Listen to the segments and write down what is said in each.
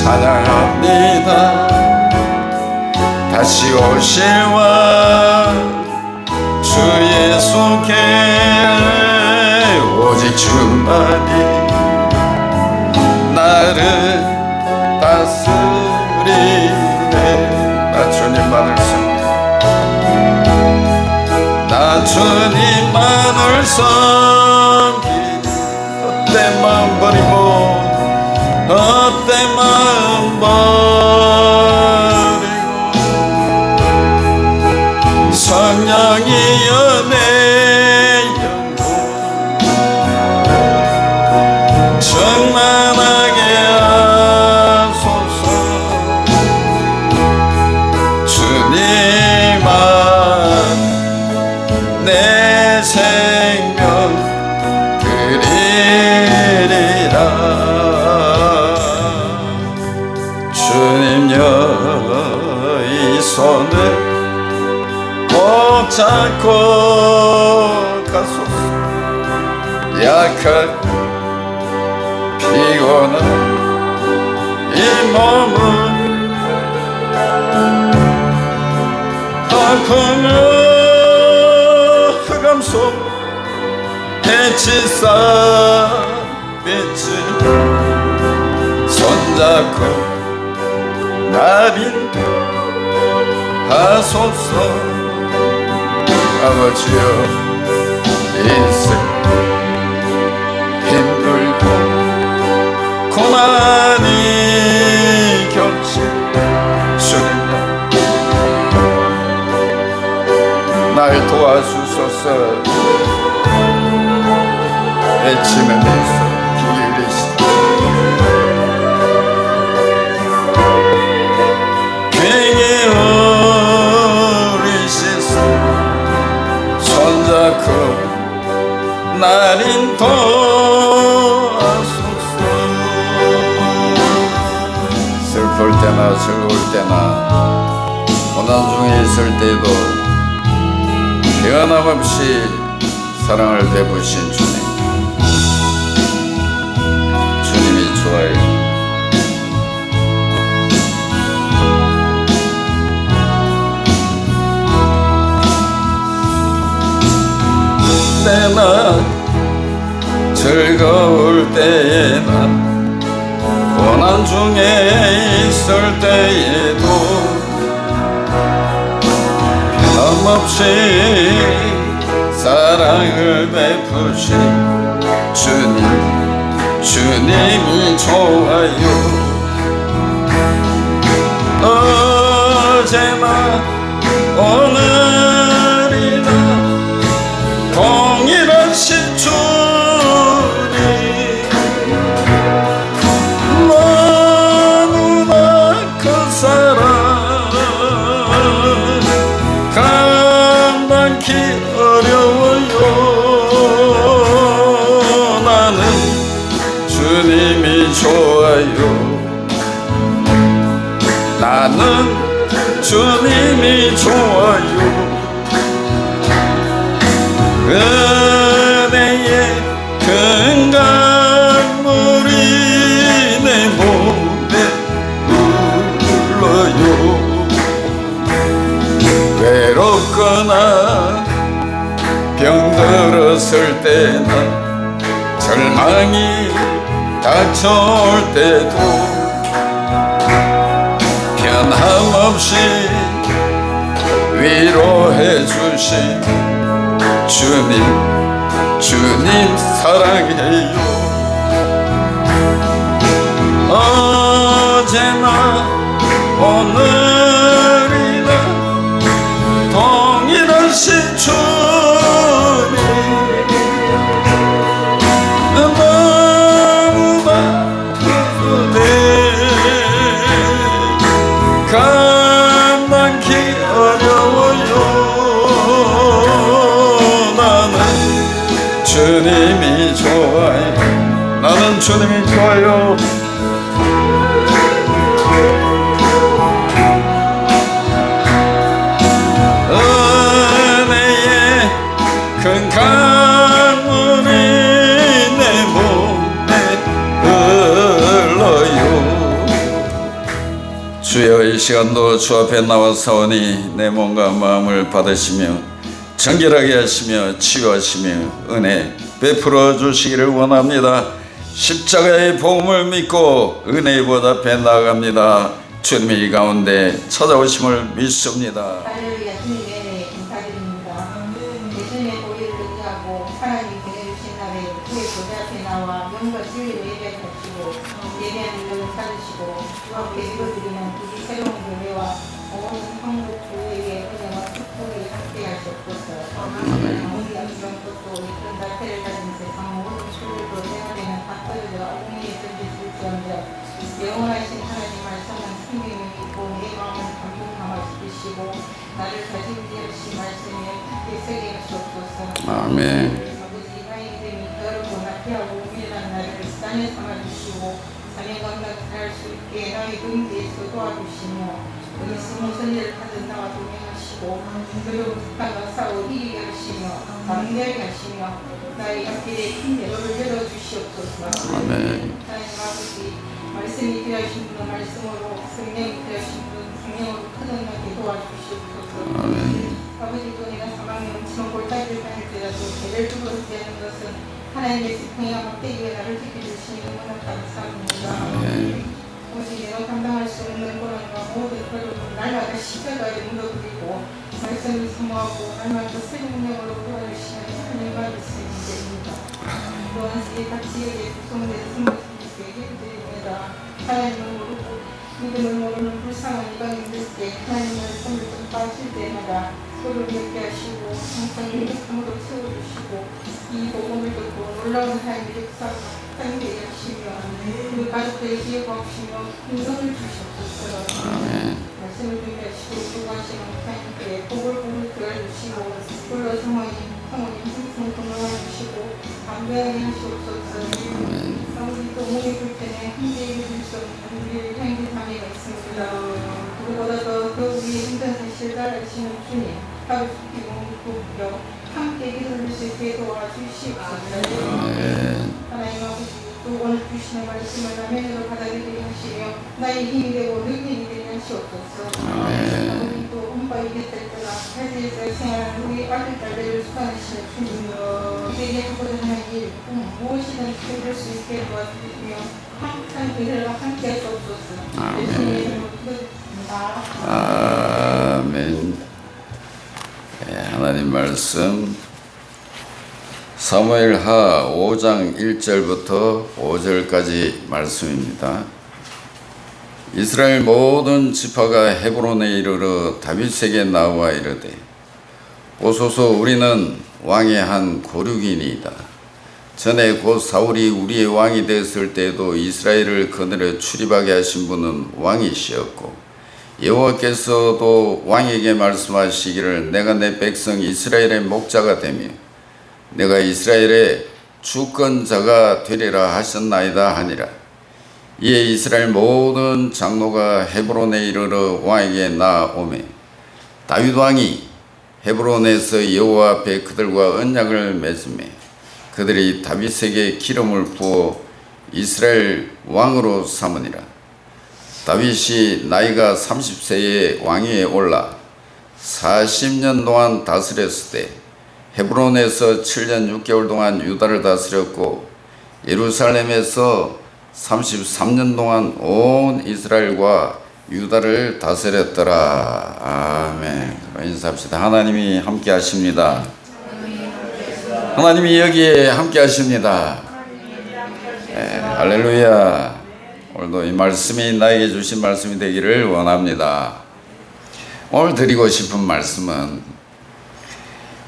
찬양합니다. 다시 오실와 주 예수께 오직 주만이 나를 다스리네. 나 주님만을 나 주님만을 섬기니 헛된 마음 버리고 헛된 마음 버리고 성령이여 내 영혼 충만하게 하소서. 주님만 내 생명 드리리라. 주님여 이 손을 꼭 잡고 가소서. 약하고 피곤한 이 몸을 아픔을 흑암 속 해치사 빛을 손잡고 나를 하소서. 아버지여 인생 힘들고 고난이 겹친 주님 날 도와주소서. 외치는 내 손 기울이시다. 귀에 우리시소 손잡고 나를 도와소서. 슬플 때나 즐거울 때나 고난 중에 있을 때도 변함없이 사랑을 베푸신 주님, 주님이 좋아요. 때나 즐거울 때나 고난 중에 있을 때에도 변함없이 사랑을 베푸신 주님, 주님이 좋아요. 어제나 오늘이나 동일하신 주님, 너무나 큰 사랑 감당기 어려워요. 나는 주님이 좋아요. 나는 주님이 좋아요. 은혜의 큰 강물이 내 몸에 흘러요. 외롭거나 병들었을 때나 절망이 닥쳐올 때도 변함없이 위로해 주신 주님, 주님 사랑해요. 어제나 오늘이나 동일하신 주님, 너무나 크네 감당기 어려워요. 나는 주님이 좋아요. 나는 주님이 좋아요. 은혜의 큰 강물이 내 몸에 흘러요. 이 시간도 주 앞에 나와사오니 내 몸과 마음을 받으시며 정결하게 하시며 치유하시며 은혜 베풀어 주시기를 원합니다. 십자가의 복음을 믿고 은혜의 보좌 앞에 나아갑니다. 주님의 이 가운데 찾아오심을 믿습니다. 할렐루야. 주님의 은혜에 감사드립니다. 예수님의 보혈을 의지하고 하나님 보내주신 날에 주의 보좌 앞에 나와 명과 진리로 예배하시고 예배하는 일을 찾으시고 주 앞에 이루어드리는 이 새로운 교회와 온 한국 교회의 은혜와 축복이 함께 하시옵소서. 아무리 안정적도 이런 날태를 가진 세상 모든 수를 내어내는 다 떨어져 어둠에 던질지언정 영원하신 하나님 말씀은 생명이 있고 내 마음을 감동감화시키시고 나를 다짐케 하신 말씀에 함께 쓰게 하시옵소서. 아멘. 아버지 하나님이 더럽고 나태하고 우밀한 나를 산에 삼아주시고 사명감당 할 수 있게 나의 경지에서 도와주시며 우리 숨은 선제를 받은 나와 동행하시고 그리고 북한과 싸워 이기게 하시며 강대하게 하시며 나의 앞길에 큰 대로를 열어주시옵소서. 아멘. 하나님 아버지 말씀이 필요하신 분은 말씀으로 성령이 필요하신 분은 성령으로 커져나게 도와주시옵소서. 아멘. 아버지도 내가 사망의 음침한 골짜기를 다닐지라도 죄를 두고 되는 것은 하나님의 지팡이와 막대기가 나를 지켜주시니 너무나 감사합니다. 오직 내가 감당할 수 없는 고난과 모든 걸음을 날마다 십자가에 묻어드리고 말씀을 사모하고 날마다 새 능력으로 도와주시는 하나님과 믿습니다. 또한 각 지역에 구성된 스무스에게 드립니다. 하나님을 모르고 믿음을 모르는 불쌍한 이방인들께 하나님의 말씀을 좀 빠질 때마다 소를 맺게 하시고 항상 행복함으로 채워주시고 이 복음을 듣고 놀라운 하나님의 역사가 확장되게 하시며 그 가족들의 기회가 없이며 인성을 주시옵소서. 말씀을 준비하시고 수고하시는 하나님께 복을 들어주시고 불러 성원이 생성 건강해주시고 감사하게 하시옵소서. 우리 또 몸이 불편해 함께 이룰 수 없는 우리를 향기 방해가 있습니다. 그보다 더 우리의 힘든 사실을 알아주시는 주님 하루 깊이 몸을 굽혀 함께 이룰 수 있게 도와주시옵소서. 하나님 아버지 또 오늘 주시는 말씀을 남편으로 받아들이게 하시며 나의 힘이 되고 능력이 되게 하시옵소서. 아버지 또 혼밥이 곁을 떠나 사지에서 생활하는 우리 아들 딸들을 수강하시는 주님 그들에게 하고자 하는 일 무엇이든 해줄 수 있게 도와주시며 항상 그들과 함께 하시옵소서. 예수님의 이름으로 기도드립니다. 아멘. 하나님 말씀 사무엘하 5장 1절부터 5절까지 말씀입니다. 이스라엘 모든 지파가 헤브론에 이르러 다윗에게 나와 이르되 보소서 우리는 왕의 한 고륙이니이다. 전에 곧 사울이 우리의 왕이 되었을 때에도 이스라엘을 거느려 출입하게 하신 분은 왕이시었고 여호와께서도 왕에게 말씀하시기를 내가 내 백성 이스라엘의 목자가 되며 내가 이스라엘의 주권자가 되리라 하셨나이다 하니라. 이에 이스라엘 모든 장로가 헤브론에 이르러 왕에게 나오매 다윗 왕이 헤브론에서 여호와 앞에 그들과 언약을 맺으매 그들이 다윗에게 기름을 부어 이스라엘 왕으로 삼으니라. 다윗이 나이가 30세에 왕위에 올라 40년 동안 다스렸을 때 헤브론에서 7년 6개월 동안 유다를 다스렸고 예루살렘에서 33년 동안 온 이스라엘과 유다를 다스렸더라. 아멘. 인사합시다. 하나님이 함께 하십니다. 하나님이 여기에 함께 하십니다. 할렐루야. 오늘도 이 말씀이 나에게 주신 말씀이 되기를 원합니다. 오늘 드리고 싶은 말씀은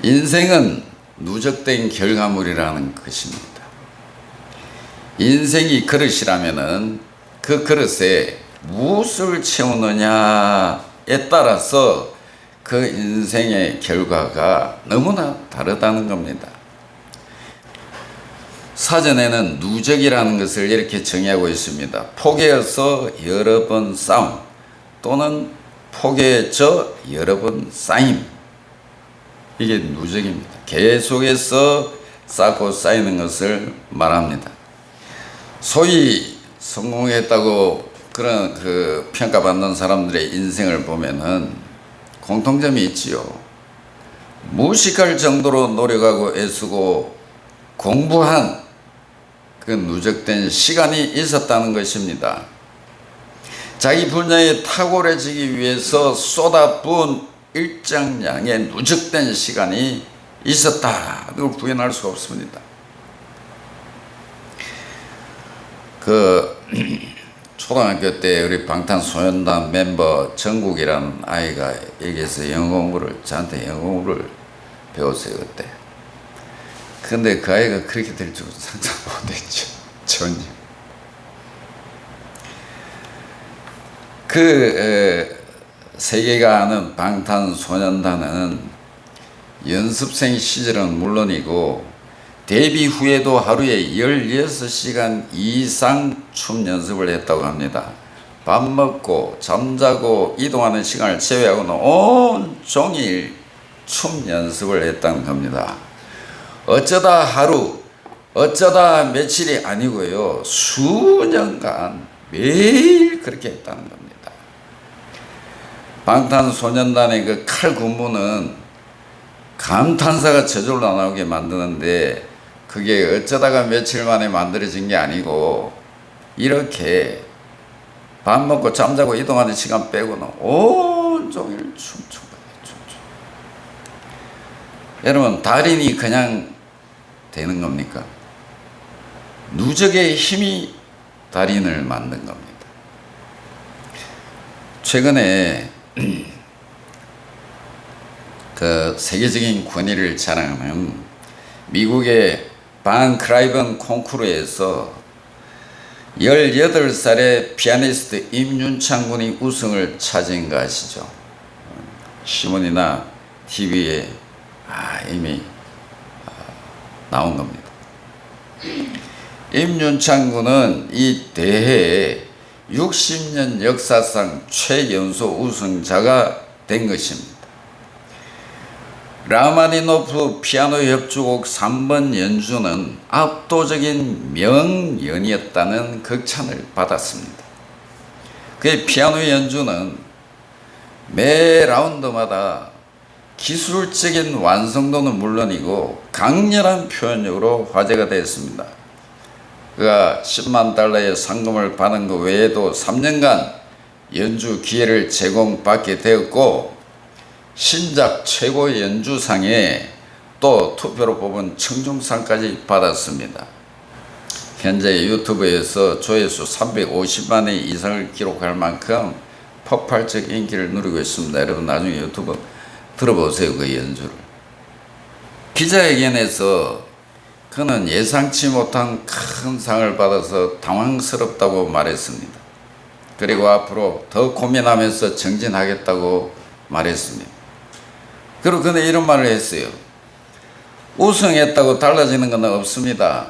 인생은 누적된 결과물이라는 것입니다. 인생이 그릇이라면은 그 그릇에 무엇을 채우느냐에 따라서 그 인생의 결과가 너무나 다르다는 겁니다. 사전에는 누적이라는 것을 이렇게 정의하고 있습니다. 포개어서 여러 번 쌓음 또는 포개져 여러 번 쌓임, 이게 누적입니다. 계속해서 쌓고 쌓이는 것을 말합니다. 소위 성공했다고 그런 평가받는 사람들의 인생을 보면은 공통점이 있지요. 무식할 정도로 노력하고 애쓰고 공부한 그 누적된 시간이 있었다는 것입니다. 자기 분야에 탁월해지기 위해서 쏟아부은 일정량의 누적된 시간이 있었다. 그걸 부인할 수가 없습니다. 초등학교 때 우리 방탄소년단 멤버 정국이라는 아이가 여기에서 저한테 영어 공부를 배웠어요, 그때. 근데 그 아이가 그렇게 될 줄은 상상 못했죠. 전혀. 세계가 아는 방탄소년단은 연습생 시절은 물론이고 데뷔 후에도 하루에 16시간 이상 춤 연습을 했다고 합니다. 밥 먹고 잠자고 이동하는 시간을 제외하고는 온종일 춤 연습을 했다는 겁니다. 어쩌다 하루, 어쩌다 며칠이 아니고요. 수년간 매일 그렇게 했다는 겁니다. 방탄소년단의 그 칼군무는 감탄사가 저절로 나오게 만드는데 그게 어쩌다가 며칠 만에 만들어진 게 아니고 이렇게 밥 먹고 잠자고 이동하는 시간 빼고는 온종일 춤춘 거예요. 여러분, 달인이 그냥 되는 겁니까? 누적의 힘이 달인을 만든 겁니다. 최근에 세계적인 권위를 자랑하는 미국의 반 크라이번 콩쿠르에서 18살의 피아니스트 임윤창 군이 우승을 차지한 거 아시죠? 신문이나 TV에 이미 나온 겁니다. 임윤창 군은 이 대회에 60년 역사상 최연소 우승자가 된 것입니다. 라마니노프 피아노 협주곡 3번 연주는 압도적인 명연이었다는 극찬을 받았습니다. 그의 피아노 연주는 매 라운드마다 기술적인 완성도는 물론이고 강렬한 표현력으로 화제가 되었습니다. 그가 10만 달러의 상금을 받은 것 외에도 3년간 연주 기회를 제공받게 되었고 신작 최고 연주상에 또 투표로 뽑은 청중상까지 받았습니다. 현재 유튜브에서 조회수 350만회 이상을 기록할 만큼 폭발적 인기를 누리고 있습니다. 여러분 나중에 유튜브 들어보세요, 그 연주를. 기자회견에서 그는 예상치 못한 큰 상을 받아서 당황스럽다고 말했습니다. 그리고 앞으로 더 고민하면서 정진하겠다고 말했습니다. 그리고 그는 이런 말을 했어요. 우승했다고 달라지는 건 없습니다.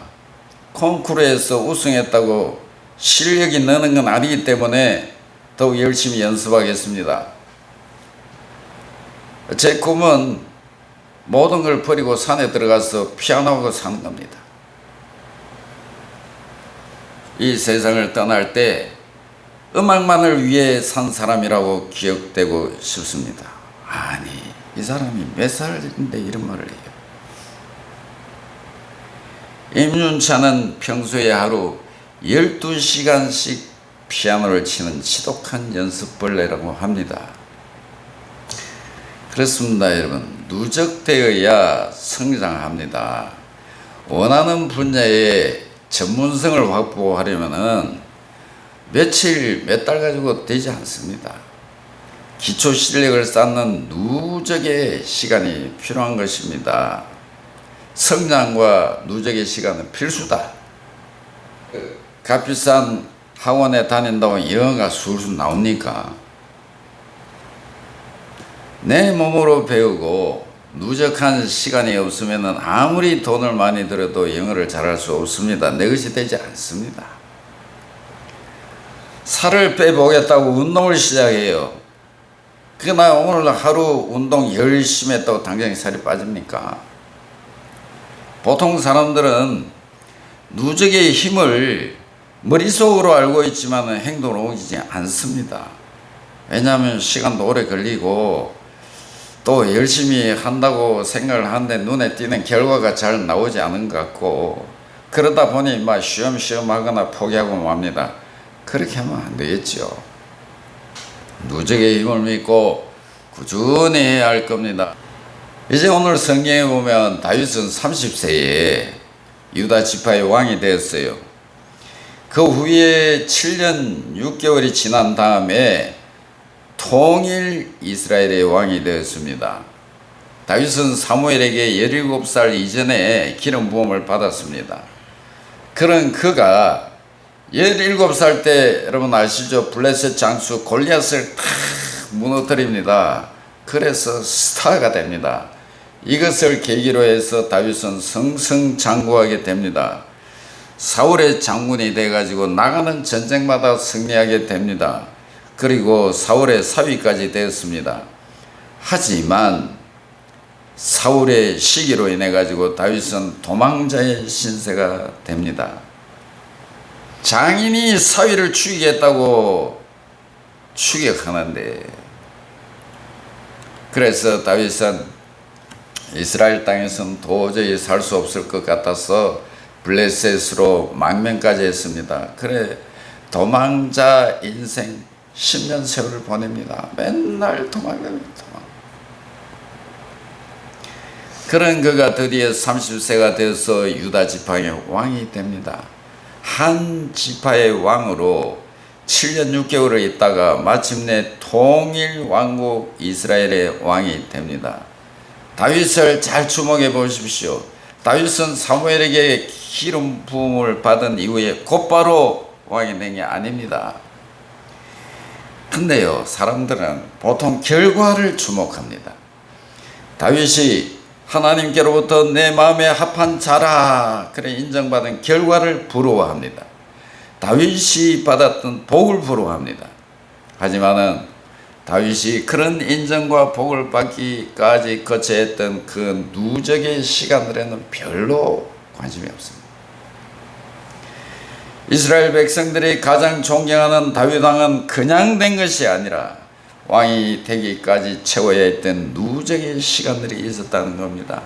콩쿠르에서 우승했다고 실력이 느는 건 아니기 때문에 더욱 열심히 연습하겠습니다. 제 꿈은 모든 걸 버리고 산에 들어가서 피아노하고 사는 겁니다. 이 세상을 떠날 때 음악만을 위해 산 사람이라고 기억되고 싶습니다. 아니, 이 사람이 몇 살인데 이런 말을 해요. 임윤찬은 평소에 하루 12시간씩 피아노를 치는 지독한 연습벌레라고 합니다. 그렇습니다, 여러분. 누적되어야 성장합니다. 원하는 분야의 전문성을 확보하려면은 며칠, 몇 달 가지고 되지 않습니다. 기초 실력을 쌓는 누적의 시간이 필요한 것입니다. 성장과 누적의 시간은 필수다. 값비싼 학원에 다닌다고 영어가 술술 나옵니까? 내 몸으로 배우고 누적한 시간이 없으면 아무리 돈을 많이 들여도 영어를 잘할 수 없습니다. 내 것이 되지 않습니다. 살을 빼보겠다고 운동을 시작해요. 그러나 오늘 하루 운동 열심히 했다고 당장 살이 빠집니까? 보통 사람들은 누적의 힘을 머릿속으로 알고 있지만 행동으로 옮기지 않습니다. 왜냐하면 시간도 오래 걸리고 또 열심히 한다고 생각을 하는데 눈에 띄는 결과가 잘 나오지 않은 것 같고, 그러다 보니 막 쉬엄쉬엄 하거나 포기하고 맙니다. 그렇게 하면 안 되겠죠. 누적의 힘을 믿고 꾸준히 해야 할 겁니다. 이제 오늘 성경에 보면 다윗은 30세에 유다 지파의 왕이 되었어요. 그 후에 7년 6개월이 지난 다음에 통일 이스라엘의 왕이 되었습니다. 다윗은 사무엘에게 17살 이전에 기름 부음을 받았습니다. 그런 그가 17살 때 여러분 아시죠? 블레셋 장수 골리앗을 탁 무너뜨립니다. 그래서 스타가 됩니다. 이것을 계기로 해서 다윗은 승승장구하게 됩니다. 사울의 장군이 돼가지고 나가는 전쟁마다 승리하게 됩니다. 그리고 사울의 사위까지 되었습니다. 하지만 사울의 시기로 인해 가지고 다윗은 도망자의 신세가 됩니다. 장인이 사위를 죽이겠다고 추격하는데, 그래서 다윗은 이스라엘 땅에서는 도저히 살 수 없을 것 같아서 블레셋으로 망명까지 했습니다. 그래 도망자 인생 10년 세월을 보냅니다. 맨날 도망갑니다. 그런 그가 드디어 30세가 되어서 유다 지파의 왕이 됩니다. 한 지파의 왕으로 7년 6개월을 있다가 마침내 통일 왕국 이스라엘의 왕이 됩니다. 다윗을 잘 주목해 보십시오. 다윗은 사무엘에게 기름 부음을 받은 이후에 곧바로 왕이 된 게 아닙니다. 근데요, 사람들은 보통 결과를 주목합니다. 다윗이 하나님께로부터 내 마음에 합한 자라 그래 인정받은 결과를 부러워합니다. 다윗이 받았던 복을 부러워합니다. 하지만은 다윗이 그런 인정과 복을 받기까지 거쳐야 했던 그 누적의 시간들에는 별로 관심이 없습니다. 이스라엘 백성들이 가장 존경하는 다윗 왕은 그냥 된 것이 아니라 왕이 되기까지 채워야 했던 누적의 시간들이 있었다는 겁니다.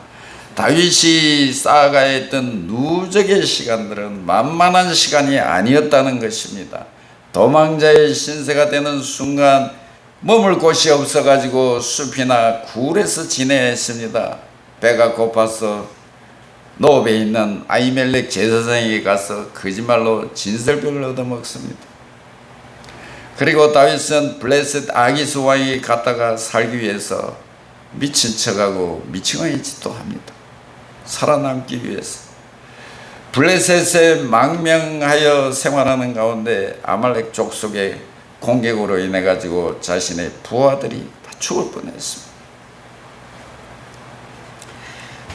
다윗이 쌓아가야 했던 누적의 시간들은 만만한 시간이 아니었다는 것입니다. 도망자의 신세가 되는 순간 머물 곳이 없어가지고 숲이나 굴에서 지내야 했습니다. 배가 고파서 노업에 있는 아히멜렉 제사장에게 가서 거짓말로 진설병을 얻어먹습니다. 그리고 다윗은 블레셋 아기스 왕에게 갔다가 살기 위해서 미친 척하고 미친왕의 짓도 합니다. 살아남기 위해서. 블레셋에 망명하여 생활하는 가운데 아말렉 족속의 공격으로 인해 가지고 자신의 부하들이 다 죽을 뻔했습니다.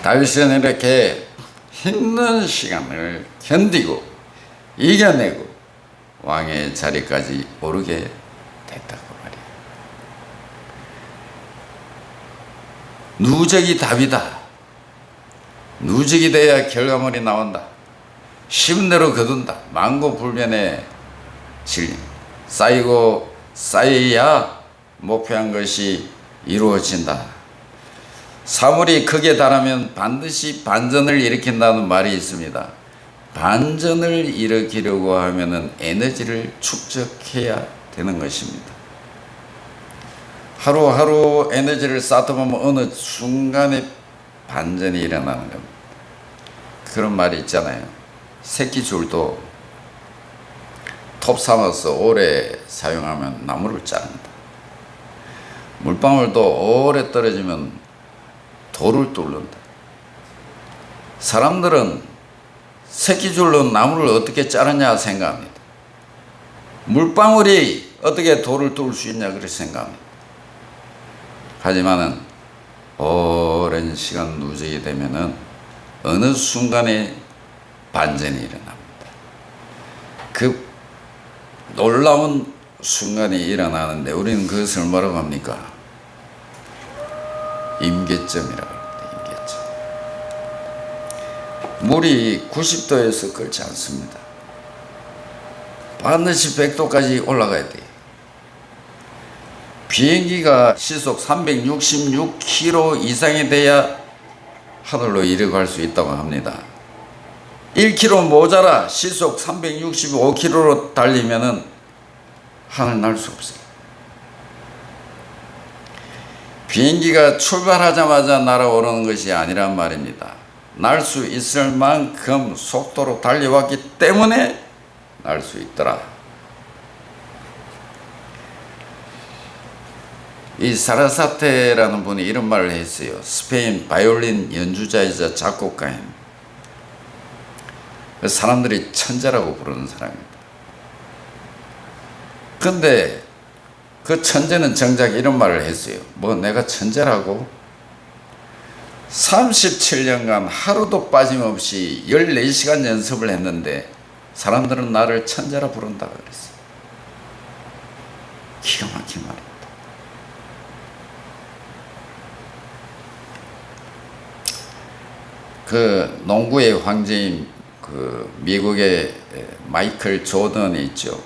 다윗은 이렇게 힘든 시간을 견디고 이겨내고 왕의 자리까지 오르게 됐다고 말이에요. 누적이 답이다. 누적이 돼야 결과물이 나온다. 쉬운 대로 거둔다. 만고불변의 진리. 쌓이고 쌓여야 목표한 것이 이루어진다. 사물이 크게 달하면 반드시 반전을 일으킨다는 말이 있습니다. 반전을 일으키려고 하면은 에너지를 축적해야 되는 것입니다. 하루하루 에너지를 쌓다 보면 어느 순간에 반전이 일어나는 겁니다. 그런 말이 있잖아요. 새끼줄도 톱 삼아서 오래 사용하면 나무를 자른다. 물방울도 오래 떨어지면 돌을 뚫는다. 사람들은 새끼줄로 나무를 어떻게 자르냐 생각합니다. 물방울이 어떻게 돌을 뚫을 수 있냐 그렇게 생각합니다. 하지만은 오랜 시간 누적이 되면은 어느 순간에 반전이 일어납니다. 그 놀라운 순간이 일어나는데 우리는 그것을 뭐라고 합니까? 임계점이라고 합니다. 임계점. 물이 90도에서 끓지 않습니다. 반드시 100도까지 올라가야 돼요. 비행기가 시속 366km 이상이 돼야 하늘로 이륙할 수 있다고 합니다. 1km 모자라 시속 365km로 달리면은 하늘 날 수 없어요. 비행기가 출발하자마자 날아오르는 것이 아니란 말입니다. 날 수 있을 만큼 속도로 달려왔기 때문에 날 수 있더라. 이 사라사테라는 분이 이런 말을 했어요. 스페인 바이올린 연주자이자 작곡가인. 사람들이 천재라고 부르는 사람입니다. 근데 그 천재는 정작 이런 말을 했어요. 뭐 내가 천재라고? 37년간 하루도 빠짐없이 14시간 연습을 했는데 사람들은 나를 천재라 부른다 그랬어요. 기가 막힌 말입니다. 그 농구의 황제인 그 미국의 마이클 조던이 있죠.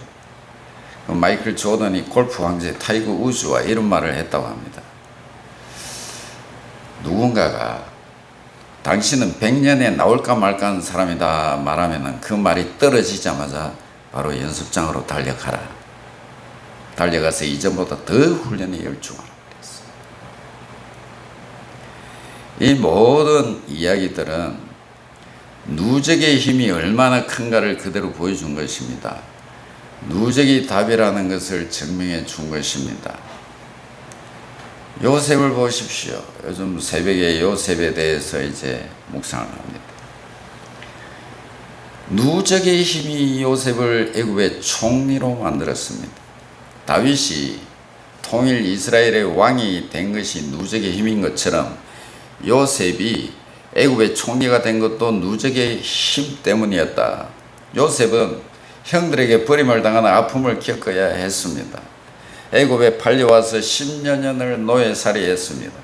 그 마이클 조던이 골프 황제 타이거 우즈와 이런 말을 했다고 합니다. 누군가가 당신은 100년에 나올까 말까 하는 사람이다 말하면 그 말이 떨어지자마자 바로 연습장으로 달려가라. 달려가서 이전보다 더 훈련에 열중하라 그랬어요. 이 모든 이야기들은 누적의 힘이 얼마나 큰가를 그대로 보여준 것입니다. 누적이 답이라는 것을 증명해 준 것입니다. 요셉을 보십시오. 요즘 새벽에 요셉에 대해서 이제 묵상을 합니다. 누적의 힘이 요셉을 애굽의 총리로 만들었습니다. 다윗이 통일 이스라엘의 왕이 된 것이 누적의 힘인 것처럼 요셉이 애굽의 총리가 된 것도 누적의 힘 때문이었다. 요셉은 형들에게 버림을 당하는 아픔을 겪어야 했습니다. 애굽에 팔려와서 10여 년을 노예살이했습니다.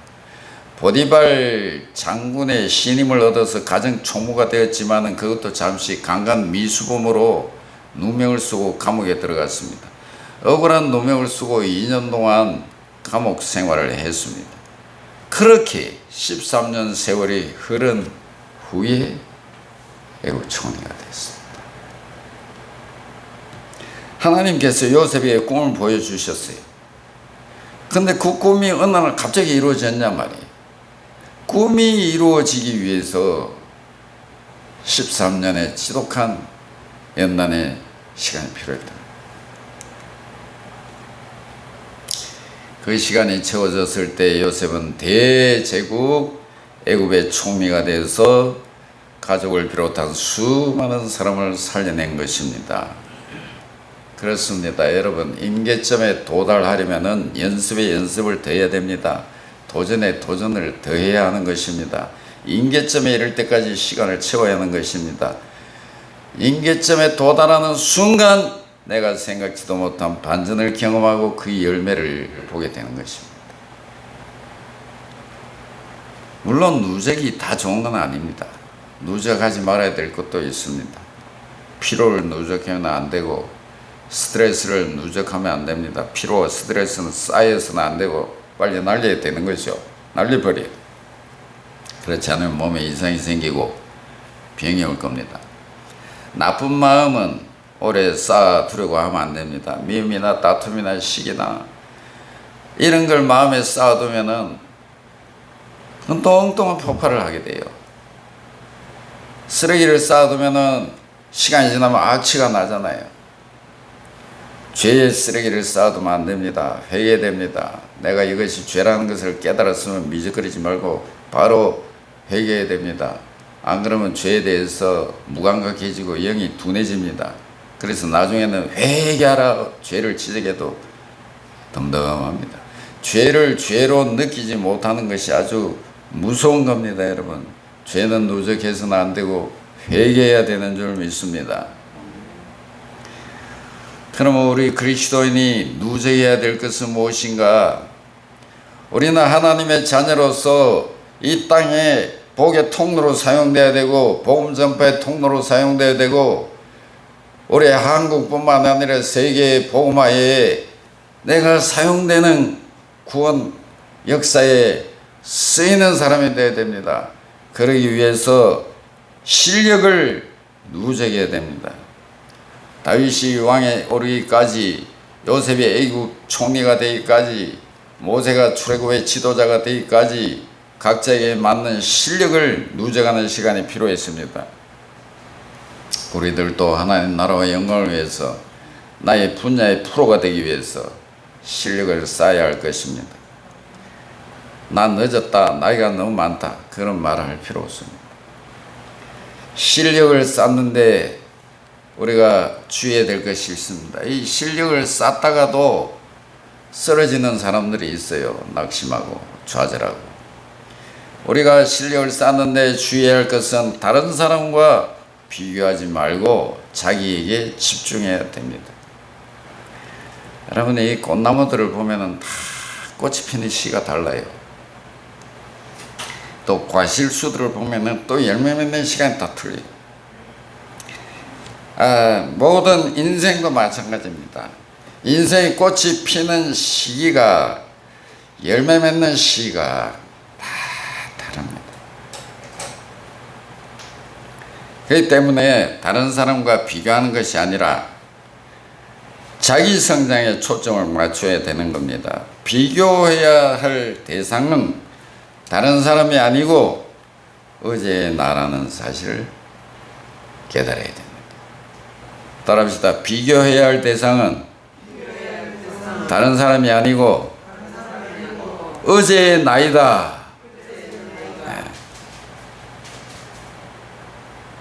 보디발 장군의 신임을 얻어서 가정 총무가 되었지만 그것도 잠시 강간 미수범으로 누명을 쓰고 감옥에 들어갔습니다. 억울한 누명을 쓰고 2년 동안 감옥 생활을 했습니다. 그렇게 13년 세월이 흐른 후에 애굽 총리가 됐습니다. 하나님께서 요셉에게 꿈을 보여주셨어요. 근데 그 꿈이 어느 날 갑자기 이루어졌냔 말이에요. 꿈이 이루어지기 위해서 13년의 지독한 연단의 시간이 필요했다. 그 시간이 채워졌을 때 요셉은 대제국 애굽의 총리가 되어서 가족을 비롯한 수많은 사람을 살려낸 것입니다. 그렇습니다. 여러분, 임계점에 도달하려면 연습에 연습을 더해야 됩니다. 도전에 도전을 더해야 하는 것입니다. 임계점에 이를 때까지 시간을 채워야 하는 것입니다. 임계점에 도달하는 순간 내가 생각지도 못한 반전을 경험하고 그 열매를 보게 되는 것입니다. 물론 누적이 다 좋은 건 아닙니다. 누적하지 말아야 될 것도 있습니다. 피로를 누적하면 안 되고 스트레스를 누적하면 안 됩니다. 피로와 스트레스는 쌓여서는 안 되고 빨리 날려야 되는 거죠. 날려버려요. 그렇지 않으면 몸에 이상이 생기고 병이 올 겁니다. 나쁜 마음은 오래 쌓아두려고 하면 안 됩니다. 미움이나 다툼이나 시기나 이런 걸 마음에 쌓아두면은 똥똥한 폭발을 하게 돼요. 쓰레기를 쌓아두면은 시간이 지나면 악취가 나잖아요. 죄의 쓰레기를 쌓아두면 안 됩니다. 회개됩니다. 내가 이것이 죄라는 것을 깨달았으면 미적거리지 말고 바로 회개해야 됩니다. 안 그러면 죄에 대해서 무감각해지고 영이 둔해집니다. 그래서 나중에는 회개하라 죄를 지적해도 덤덤합니다. 죄를 죄로 느끼지 못하는 것이 아주 무서운 겁니다. 여러분, 죄는 누적해서는 안 되고 회개해야 되는 줄 믿습니다. 그러면 우리 그리스도인이 누적해야 될 것은 무엇인가? 우리는 하나님의 자녀로서 이 땅에 복의 통로로 사용돼야 되고 복음 전파의 통로로 사용돼야 되고 우리 한국뿐만 아니라 세계 복음화에 내가 사용되는 구원 역사에 쓰이는 사람이 되어야 됩니다. 그러기 위해서 실력을 누적해야 됩니다. 다윗이 왕에 오르기까지, 요셉이 애국 총리가 되기까지, 모세가 출애굽의 지도자가 되기까지 각자에게 맞는 실력을 누적하는 시간이 필요했습니다. 우리들도 하나님 나라와 영광을 위해서 나의 분야의 프로가 되기 위해서 실력을 쌓아야 할 것입니다. 난 늦었다, 나이가 너무 많다, 그런 말을 할 필요 없습니다. 실력을 쌓는데 우리가 주의해야 될 것이 있습니다. 이 실력을 쌓다가도 쓰러지는 사람들이 있어요. 낙심하고 좌절하고. 우리가 실력을 쌓는데 주의해야 할 것은 다른 사람과 비교하지 말고 자기에게 집중해야 됩니다. 여러분, 이 꽃나무들을 보면은 다 꽃이 피는 시가 달라요. 또 과실수들을 보면은 또 열매 맺는 시간이 다 틀려요. 모든 인생도 마찬가지입니다. 인생의 꽃이 피는 시기가, 열매 맺는 시기가 다 다릅니다. 그렇기 때문에 다른 사람과 비교하는 것이 아니라 자기 성장에 초점을 맞춰야 되는 겁니다. 비교해야 할 대상은 다른 사람이 아니고 어제의 나라는 사실을 깨달아야 됩니다. 따라합시다. 비교해야 할 대상은 다른 사람이 아니고 어제의 나이다.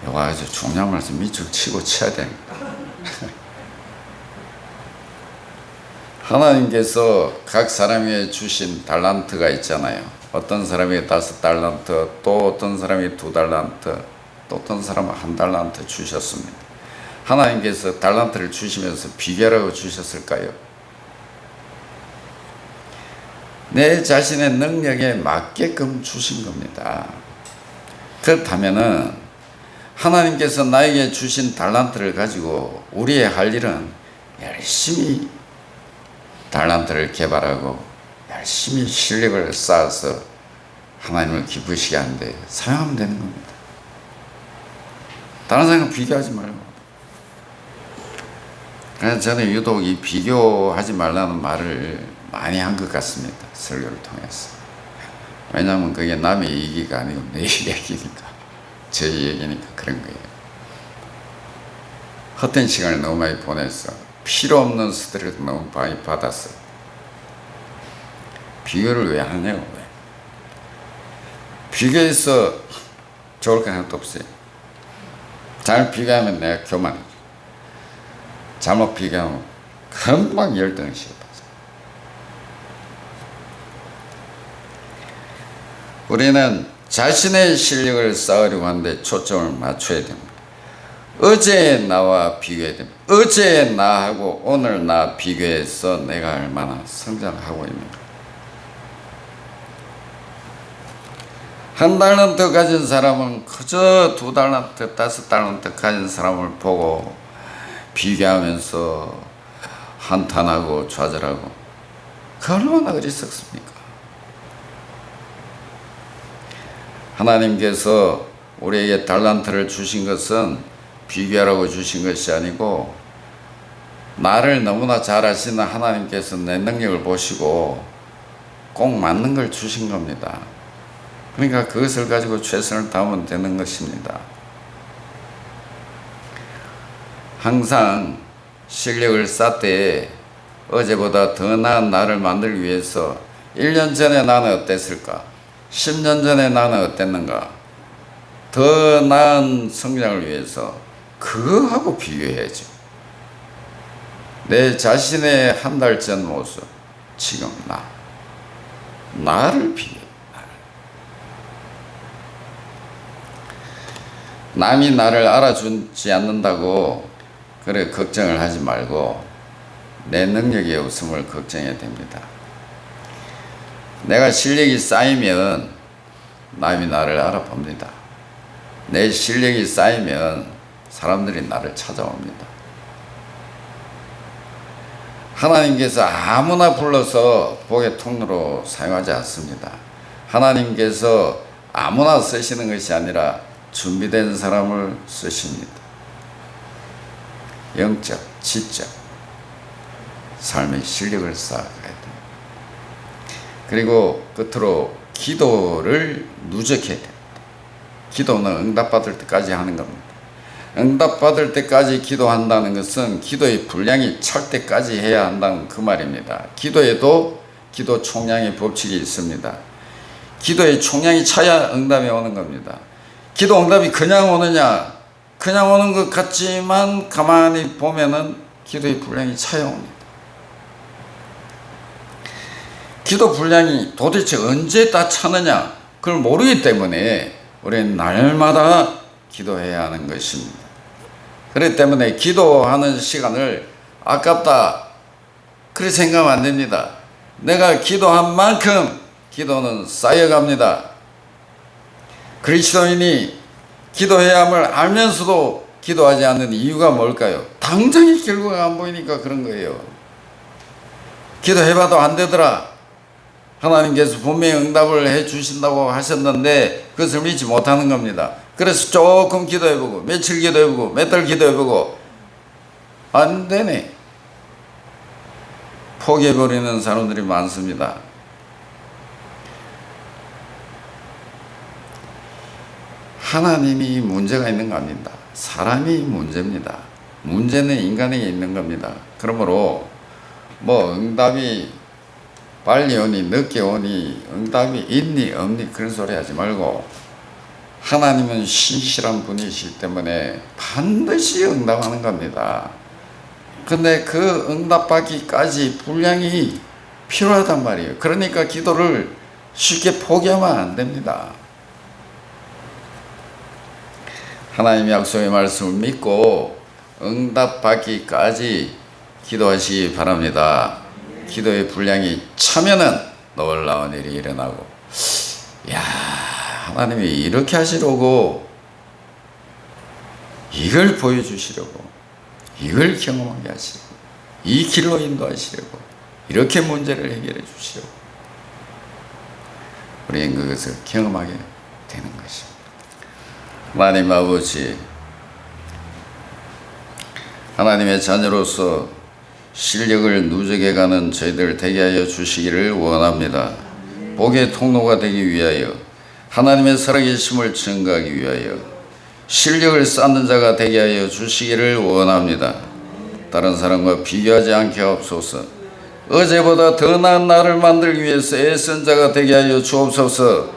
이거 아주 중요한 말씀, 밑줄 치고 쳐야 됩니다. 하나님께서 각 사람에게 주신 달란트가 있잖아요. 어떤 사람에게 5달란트, 또 어떤 사람에게 2달란트, 또 어떤 사람은 1달란트 주셨습니다. 하나님께서 달란트를 주시면서 비결하고 주셨을까요? 내 자신의 능력에 맞게끔 주신 겁니다. 그렇다면은 하나님께서 나에게 주신 달란트를 가지고 우리의 할 일은 열심히 달란트를 개발하고 열심히 실력을 쌓아서 하나님을 기쁘시게 하는데 사용하면 되는 겁니다. 다른 사람과 비교하지 말고. 그래서 저는 유독 이 비교하지 말라는 말을 많이 한 것 같습니다. 설교를 통해서. 왜냐하면 그게 남의 얘기가 아니고 내 얘기니까, 제 얘기니까 그런 거예요. 헛된 시간을 너무 많이 보내서 필요 없는 스트레스 너무 많이 받았어. 비교를 왜 하냐고. 왜? 비교해서 좋을 거 하나도 없어요. 잘 비교하면 내가 교만이죠. 잘못 비교하면 금방 열등을 씌워봐서. 우리는 자신의 실력을 쌓으려고 하는데 초점을 맞춰야 됩니다. 어제의 나와 비교해야 됩니다. 어제의 나하고 오늘 나 비교해서 내가 얼마나 성장하고 있는가. 1달란트 가진 사람은 그저 2달란트, 5달란트 가진 사람을 보고 비교하면서 한탄하고 좌절하고, 그 얼마나 어리석습니까? 하나님께서 우리에게 달란트를 주신 것은 비교하라고 주신 것이 아니고, 나를 너무나 잘 아시는 하나님께서 내 능력을 보시고 꼭 맞는 걸 주신 겁니다. 그러니까 그것을 가지고 최선을 다하면 되는 것입니다. 항상 실력을 쌓되 어제보다 더 나은 나를 만들기 위해서 1년 전에 나는 어땠을까? 10년 전에 나는 어땠는가? 더 나은 성장을 위해서 그거하고 비교해야죠. 내 자신의 한 달 전 모습, 지금 나를 비교해. 남이 나를 알아주지 않는다고 그래 걱정을 하지 말고 내 능력이 없음을 걱정해야 됩니다. 내가 실력이 쌓이면 남이 나를 알아봅니다. 내 실력이 쌓이면 사람들이 나를 찾아옵니다. 하나님께서 아무나 불러서 복의 통로로 사용하지 않습니다. 하나님께서 아무나 쓰시는 것이 아니라 준비된 사람을 쓰십니다. 영적, 지적, 삶의 실력을 쌓아가야 됩니다. 그리고 끝으로 기도를 누적해야 됩니다. 기도는 응답받을 때까지 하는 겁니다. 응답받을 때까지 기도한다는 것은 기도의 분량이 찰 때까지 해야 한다는 그 말입니다. 기도에도 기도 총량의 법칙이 있습니다. 기도의 총량이 차야 응답이 오는 겁니다. 기도 응답이 그냥 오느냐? 그냥 오는 것 같지만 가만히 보면은 기도의 분량이 차야 옵니다. 기도 분량이 도대체 언제 다 차느냐? 그걸 모르기 때문에 우리는 날마다 기도해야 하는 것입니다. 그렇기 때문에 기도하는 시간을 아깝다 그렇게 생각하면 안 됩니다. 내가 기도한 만큼 기도는 쌓여갑니다. 그리스도인이 기도해야 함을 알면서도 기도하지 않는 이유가 뭘까요? 당장의 결과가 안 보이니까 그런 거예요. 기도해봐도 안 되더라. 하나님께서 분명히 응답을 해 주신다고 하셨는데 그것을 믿지 못하는 겁니다. 그래서 조금 기도해보고 며칠 기도해보고 몇 달 기도해보고 안 되네. 포기해버리는 사람들이 많습니다. 하나님이 문제가 있는 거 아닙니다. 사람이 문제입니다. 문제는 인간에게 있는 겁니다. 그러므로 응답이 빨리 오니 늦게 오니 응답이 있니 없니 그런 소리 하지 말고 하나님은 신실한 분이시기 때문에 반드시 응답하는 겁니다. 근데 그 응답받기까지 분량이 필요하단 말이에요. 그러니까 기도를 쉽게 포기하면 안 됩니다. 하나님의 약속의 말씀을 믿고 응답받기까지 기도하시기 바랍니다. 기도의 분량이 차면은 놀라운 일이 일어나고, 야, 하나님이 이렇게 하시려고, 이걸 보여주시려고, 이걸 경험하게 하시려고, 이 길로 인도하시려고, 이렇게 문제를 해결해 주시려고 우리는 그것을 경험하게 되는 것입니다. 하나님 아버지, 하나님의 자녀로서 실력을 누적해가는 저희들 되게 하여 주시기를 원합니다. 복의 통로가 되기 위하여, 하나님의 살아계심을 증거하기 위하여 실력을 쌓는 자가 되게 하여 주시기를 원합니다. 다른 사람과 비교하지 않게 하옵소서. 어제보다 더 나은 나를 만들기 위해서 애쓴 자가 되게 하여 주옵소서.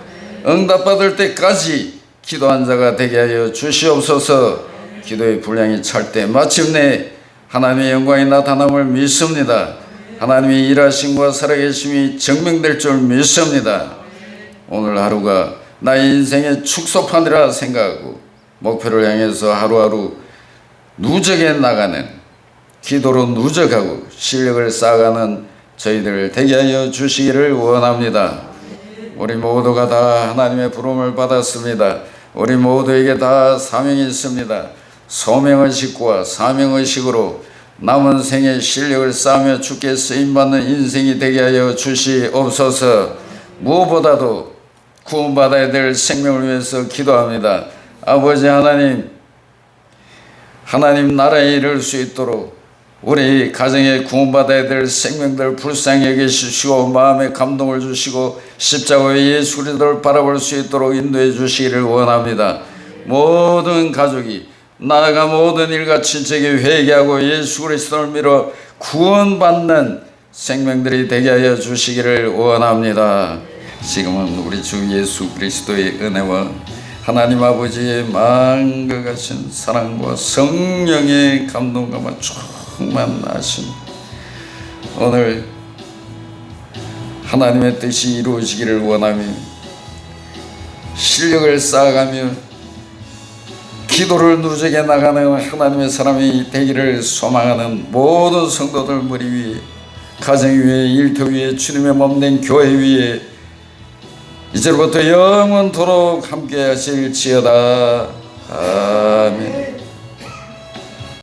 응답받을 때까지 기도한 자가 되게 하여 주시옵소서. 기도의 분량이 찰 때 마침내 하나님의 영광이 나타남을 믿습니다. 하나님의 일하심과 살아계심이 증명될 줄 믿습니다. 오늘 하루가 나의 인생의 축소판이라 생각하고 목표를 향해서 하루하루 누적해 나가는, 기도로 누적하고 실력을 쌓아가는 저희들 되게 하여 주시기를 원합니다. 우리 모두가 다 하나님의 부름을 받았습니다. 우리 모두에게 다 사명이 있습니다. 소명의식과 사명의식으로 남은 생의 실력을 쌓으며 주께 쓰임받는 인생이 되게 하여 주시옵소서. 무엇보다도 구원받아야 될 생명을 위해서 기도합니다. 아버지 하나님, 하나님 나라에 이를 수 있도록 우리 가정에 구원받아야 될 생명들 불쌍히 여기시고 마음에 감동을 주시고 십자가의 예수 그리스도를 바라볼 수 있도록 인도해 주시기를 원합니다. 모든 가족이 나아가 모든 일과 친척이 회개하고 예수 그리스도를 믿어 구원받는 생명들이 되게 하여 주시기를 원합니다. 지금은 우리 주 예수 그리스도의 은혜와 하나님 아버지의 만극하신 사랑과 성령의 감동감과 충만하신 오늘 하나님의 뜻이 이루어지기를 원하며 실력을 쌓아가며 기도를 누적해 나가는 하나님의 사람이 되기를 소망하는 모든 성도들 머리 위에, 가정 위에, 일터 위에, 주님의 몸된 교회 위에 이제부터 영원토록 함께 하실지어다. 아멘.